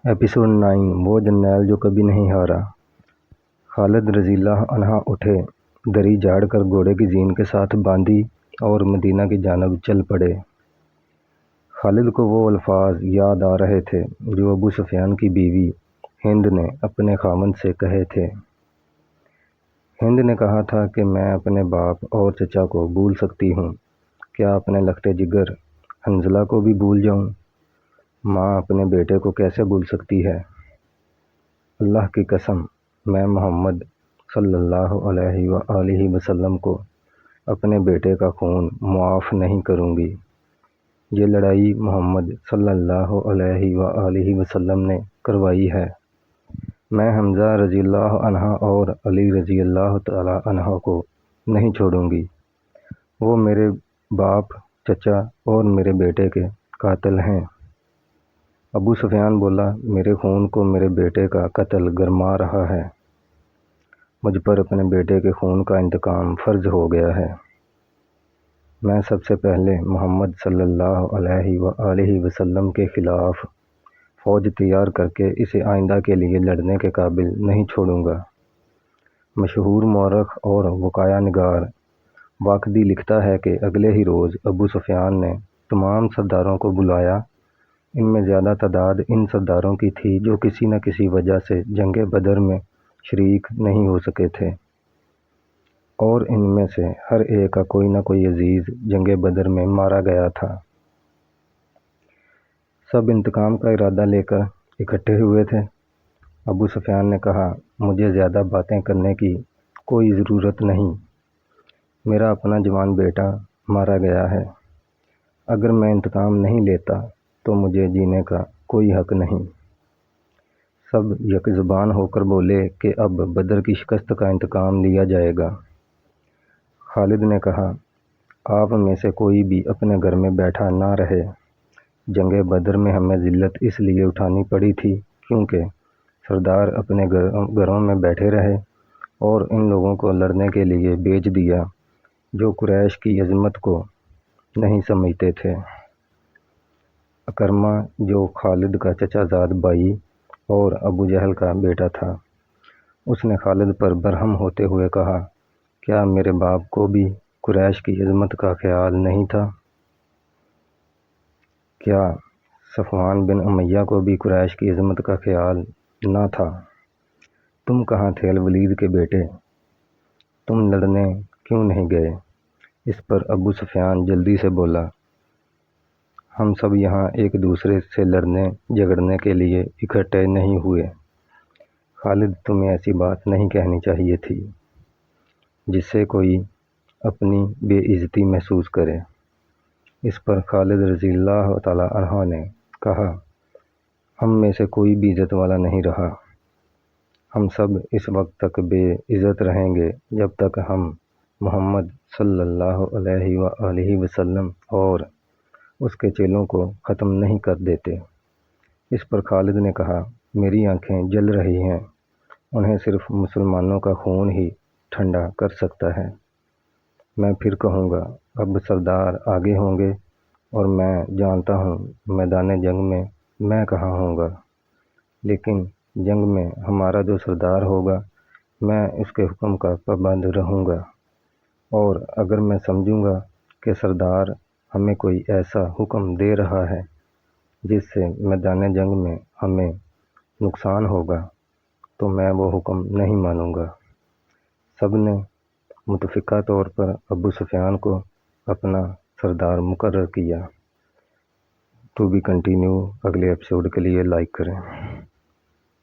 Episode 9 وہ جرنیل جو کبھی نہیں ہارا۔ خالد رضی اللہ عنہ اٹھے، دری جھاڑ کر گھوڑے کی زین کے ساتھ باندھی اور مدینہ کی جانب چل پڑے۔ خالد کو وہ الفاظ یاد آ رہے تھے جو ابو سفیان کی بیوی ہند نے اپنے خاوند سے کہے تھے۔ ہند نے کہا تھا کہ میں اپنے باپ اور چچا کو بھول سکتی ہوں، کیا اپنے لخت جگر حنظلہ کو بھی بھول جاؤں؟ ماں اپنے بیٹے کو کیسے بھول سکتی ہے؟ اللہ کی قسم، میں محمد صلی اللہ علیہ وآلہ وسلم کو اپنے بیٹے کا خون معاف نہیں کروں گی۔ یہ لڑائی محمد صلی اللہ علیہ وآلہ وسلم نے کروائی ہے۔ میں حمزہ رضی اللہ عنہ اور علی رضی اللہ تعالی عنہ کو نہیں چھوڑوں گی۔ وہ میرے باپ، چچا اور میرے بیٹے کے قاتل ہیں۔ ابو سفیان بولا، میرے خون کو میرے بیٹے کا قتل گرما رہا ہے۔ مجھ پر اپنے بیٹے کے خون کا انتقام فرض ہو گیا ہے۔ میں سب سے پہلے محمد صلی اللہ علیہ وآلہ وسلم کے خلاف فوج تیار کر کے اسے آئندہ کے لیے لڑنے کے قابل نہیں چھوڑوں گا۔ مشہور مورخ اور وقایہ نگار واقدی لکھتا ہے کہ اگلے ہی روز ابو سفیان نے تمام سرداروں کو بلایا۔ ان میں زیادہ تعداد ان سرداروں کی تھی جو کسی نہ کسی وجہ سے جنگ بدر میں شریک نہیں ہو سکے تھے، اور ان میں سے ہر ایک کا کوئی نہ کوئی عزیز جنگ بدر میں مارا گیا تھا۔ سب انتقام کا ارادہ لے کر اکٹھے ہوئے تھے۔ ابو سفیان نے کہا، مجھے زیادہ باتیں کرنے کی کوئی ضرورت نہیں۔ میرا اپنا جوان بیٹا مارا گیا ہے۔ اگر میں انتقام نہیں لیتا تو مجھے جینے کا کوئی حق نہیں۔ سب یک زبان ہو کر بولے کہ اب بدر کی شکست کا انتقام لیا جائے گا۔ خالد نے کہا، آپ میں سے کوئی بھی اپنے گھر میں بیٹھا نہ رہے۔ جنگ بدر میں ہمیں ذلت اس لیے اٹھانی پڑی تھی کیونکہ سردار اپنے گھروں میں بیٹھے رہے اور ان لوگوں کو لڑنے کے لیے بھیج دیا جو قریش کی عظمت کو نہیں سمجھتے تھے۔ اکرمہ جو خالد کا چچا زاد بھائی اور ابو جہل کا بیٹا تھا، اس نے خالد پر برہم ہوتے ہوئے کہا، کیا میرے باپ کو بھی قریش کی عظمت کا خیال نہیں تھا؟ کیا صفوان بن امیہ کو بھی قریش کی عظمت کا خیال نہ تھا؟ تم کہاں تھے الولید کے بیٹے؟ تم لڑنے کیوں نہیں گئے؟ اس پر ابو سفیان جلدی سے بولا، ہم سب یہاں ایک دوسرے سے لڑنے جھگڑنے کے لیے اکٹھے نہیں ہوئے۔ خالد، تمہیں ایسی بات نہیں کہنی چاہیے تھی جس سے کوئی اپنی بے عزتی محسوس کرے۔ اس پر خالد رضی اللہ تعالی عنہ نے کہا، ہم میں سے کوئی بھی عزت والا نہیں رہا۔ ہم سب اس وقت تک بے عزت رہیں گے جب تک ہم محمد صلی اللہ علیہ وآلہ وسلم اور اس کے چیلوں کو ختم نہیں کر دیتے۔ اس پر خالد نے کہا، میری آنکھیں جل رہی ہیں، انہیں صرف مسلمانوں کا خون ہی ٹھنڈا کر سکتا ہے۔ میں پھر کہوں گا، اب سردار آگے ہوں گے اور میں جانتا ہوں میدان جنگ میں میں کہاں ہوں گا، لیکن جنگ میں ہمارا جو سردار ہوگا میں اس کے حکم کا پابند رہوں گا، اور اگر میں سمجھوں گا کہ سردار ہمیں کوئی ایسا حکم دے رہا ہے جس سے میدان جنگ میں ہمیں نقصان ہوگا تو میں وہ حکم نہیں مانوں گا۔ سب نے متفقہ طور پر ابو سفیان کو اپنا سردار مقرر کیا۔ ٹو بی کنٹینیو، اگلے ایپیسوڈ کے لیے لائک کریں۔